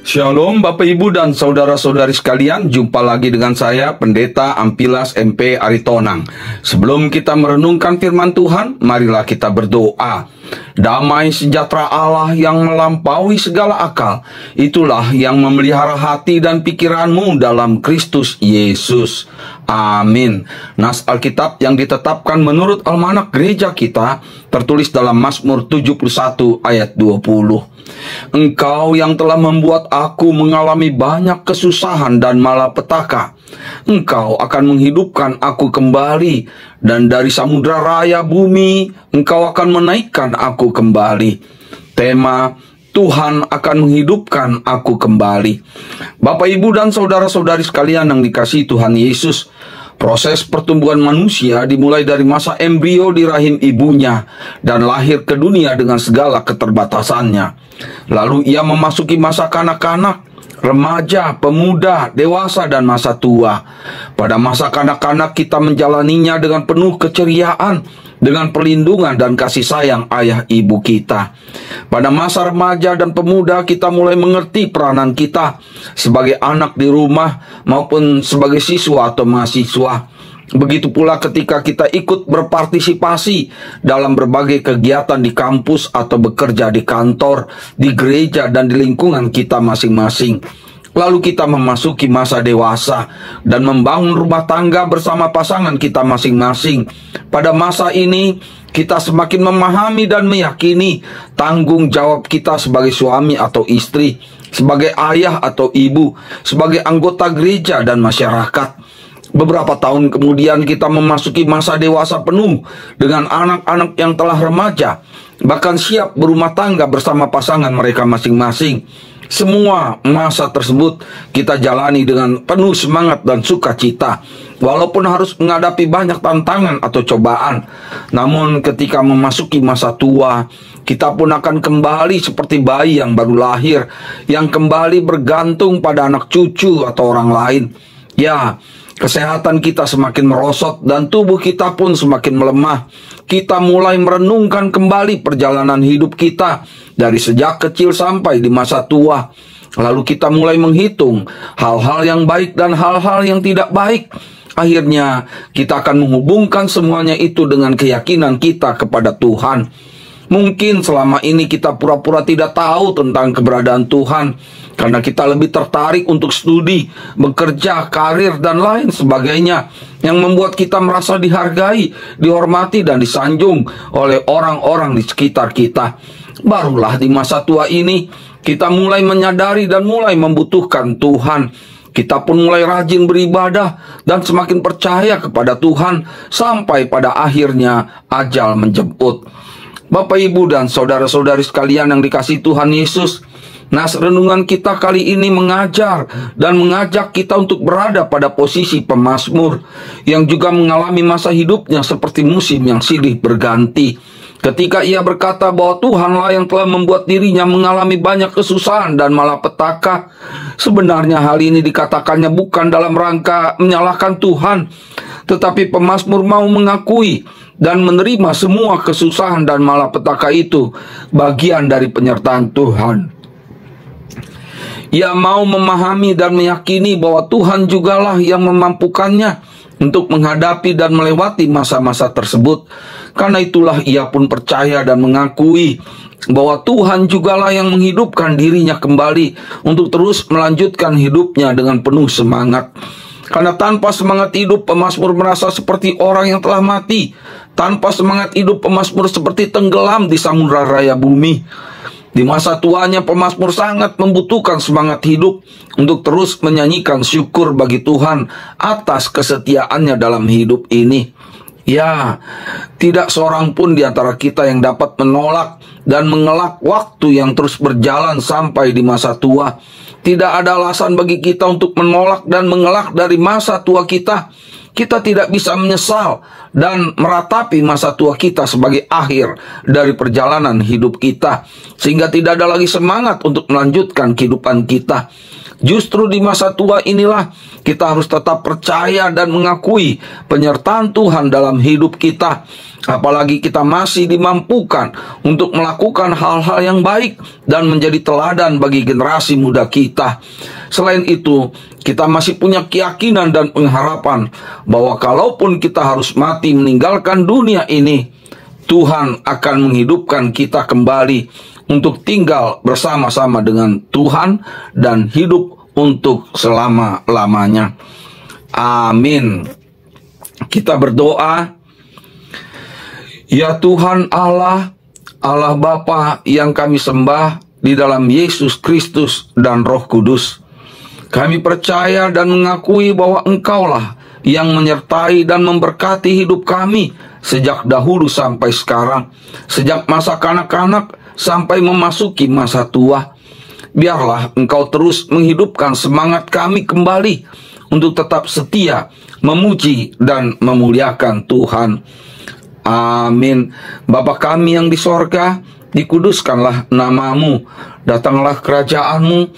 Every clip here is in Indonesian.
Shalom Bapak Ibu dan saudara-saudari sekalian, jumpa lagi dengan saya Pendeta Ampilas MP Aritonang. Sebelum kita merenungkan firman Tuhan, marilah kita berdoa. Damai sejahtera Allah yang melampaui segala akal, itulah yang memelihara hati dan pikiranmu dalam Kristus Yesus. Amin. Nas Alkitab yang ditetapkan menurut almanak gereja kita tertulis dalam Mazmur 71 ayat 20. Engkau yang telah membuat aku mengalami banyak kesusahan dan malapetaka, Engkau akan menghidupkan aku kembali, dan dari samudra raya bumi Engkau akan menaikkan aku kembali. Tema: Tuhan akan menghidupkan aku kembali. Bapak, Ibu, dan saudara-saudari sekalian yang dikasihi Tuhan Yesus, proses pertumbuhan manusia dimulai dari masa embrio di rahim ibunya dan lahir ke dunia dengan segala keterbatasannya. Lalu ia memasuki masa kanak-kanak, remaja, pemuda, dewasa, dan masa tua. Pada masa kanak-kanak kita menjalaninya dengan penuh keceriaan, dengan perlindungan dan kasih sayang ayah ibu kita. Pada masa remaja dan pemuda kita mulai mengerti peranan kita sebagai anak di rumah maupun sebagai siswa atau mahasiswa. Begitu pula ketika kita ikut berpartisipasi dalam berbagai kegiatan di kampus atau bekerja di kantor, di gereja, dan di lingkungan kita masing-masing. Lalu kita memasuki masa dewasa dan membangun rumah tangga bersama pasangan kita masing-masing. Pada masa ini, kita semakin memahami dan meyakini tanggung jawab kita sebagai suami atau istri, sebagai ayah atau ibu, sebagai anggota gereja dan masyarakat. Beberapa tahun kemudian kita memasuki masa dewasa penuh dengan anak-anak yang telah remaja, bahkan siap berumah tangga bersama pasangan mereka masing-masing. Semua masa tersebut kita jalani dengan penuh semangat dan sukacita, walaupun harus menghadapi banyak tantangan atau cobaan. Namun ketika memasuki masa tua, kita pun akan kembali seperti bayi yang baru lahir, yang kembali bergantung pada anak cucu atau orang lain. Ya, kesehatan kita semakin merosot dan tubuh kita pun semakin melemah. Kita mulai merenungkan kembali perjalanan hidup kita dari sejak kecil sampai di masa tua. Lalu kita mulai menghitung hal-hal yang baik dan hal-hal yang tidak baik. Akhirnya kita akan menghubungkan semuanya itu dengan keyakinan kita kepada Tuhan. Mungkin selama ini kita pura-pura tidak tahu tentang keberadaan Tuhan karena kita lebih tertarik untuk studi, bekerja, karir, dan lain sebagainya, yang membuat kita merasa dihargai, dihormati, dan disanjung oleh orang-orang di sekitar kita. Barulah di masa tua ini kita mulai menyadari dan mulai membutuhkan Tuhan. Kita pun mulai rajin beribadah dan semakin percaya kepada Tuhan sampai pada akhirnya ajal menjemput. Bapak, Ibu, dan saudara-saudari sekalian yang dikasihi Tuhan Yesus, nas renungan kita kali ini mengajar dan mengajak kita untuk berada pada posisi pemazmur yang juga mengalami masa hidupnya seperti musim yang silih berganti. Ketika ia berkata bahwa Tuhanlah yang telah membuat dirinya mengalami banyak kesusahan dan malapetaka, sebenarnya hal ini dikatakannya bukan dalam rangka menyalahkan Tuhan, tetapi pemazmur mau mengakui dan menerima semua kesusahan dan malapetaka itu bagian dari penyertaan Tuhan. Ia mau memahami dan meyakini bahwa Tuhan jugalah yang memampukannya untuk menghadapi dan melewati masa-masa tersebut. Karena itulah ia pun percaya dan mengakui bahwa Tuhan jugalah yang menghidupkan dirinya kembali untuk terus melanjutkan hidupnya dengan penuh semangat. Karena tanpa semangat hidup, pemazmur merasa seperti orang yang telah mati. Tanpa semangat hidup, pemazmur seperti tenggelam di samudra raya bumi. Di masa tuanya, pemazmur sangat membutuhkan semangat hidup untuk terus menyanyikan syukur bagi Tuhan atas kesetiaannya dalam hidup ini. Ya, tidak seorang pun di antara kita yang dapat menolak dan mengelak waktu yang terus berjalan sampai di masa tua. Tidak ada alasan bagi kita untuk menolak dan mengelak dari masa tua kita. Kita tidak bisa menyesal dan meratapi masa tua kita sebagai akhir dari perjalanan hidup kita, sehingga tidak ada lagi semangat untuk melanjutkan kehidupan kita. Justru di masa tua inilah kita harus tetap percaya dan mengakui penyertaan Tuhan dalam hidup kita. Apalagi kita masih dimampukan untuk melakukan hal-hal yang baik dan menjadi teladan bagi generasi muda kita. Selain itu, kita masih punya keyakinan dan pengharapan bahwa kalaupun kita harus mati meninggalkan dunia ini, Tuhan akan menghidupkan kita kembali untuk tinggal bersama-sama dengan Tuhan dan hidup untuk selama-lamanya. Amin. Kita berdoa. Ya Tuhan Allah, Allah Bapa yang kami sembah di dalam Yesus Kristus dan Roh Kudus, kami percaya dan mengakui bahwa Engkaulah yang menyertai dan memberkati hidup kami sejak dahulu sampai sekarang, sejak masa kanak-kanak sampai memasuki masa tua. Biarlah Engkau terus menghidupkan semangat kami kembali untuk tetap setia, memuji dan memuliakan Tuhan. Amin. Bapa kami yang di sorga, dikuduskanlah namamu, datanglah kerajaanmu,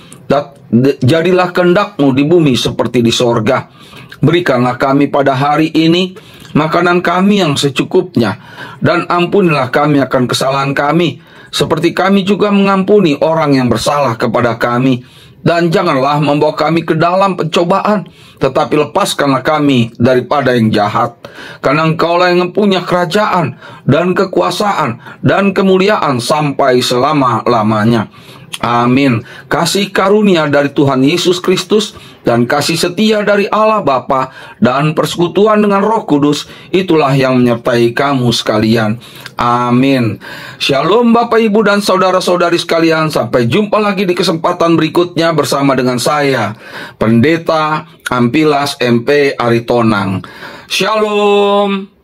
jadilah kehendak-Mu di bumi seperti di sorga. Berikanlah kami pada hari ini makanan kami yang secukupnya, dan ampunilah kami akan kesalahan kami, seperti kami juga mengampuni orang yang bersalah kepada kami. Dan janganlah membawa kami ke dalam pencobaan, tetapi lepaskanlah kami daripada yang jahat. Karena Engkaulah yang mempunyai kerajaan dan kekuasaan dan kemuliaan sampai selama-lamanya. Amin. Kasih karunia dari Tuhan Yesus Kristus dan kasih setia dari Allah Bapa dan persekutuan dengan Roh Kudus, itulah yang menyertai kamu sekalian. Amin. Shalom Bapak Ibu dan saudara-saudari sekalian. Sampai jumpa lagi di kesempatan berikutnya bersama dengan saya, Pendeta Ampilas MP Aritonang. Shalom.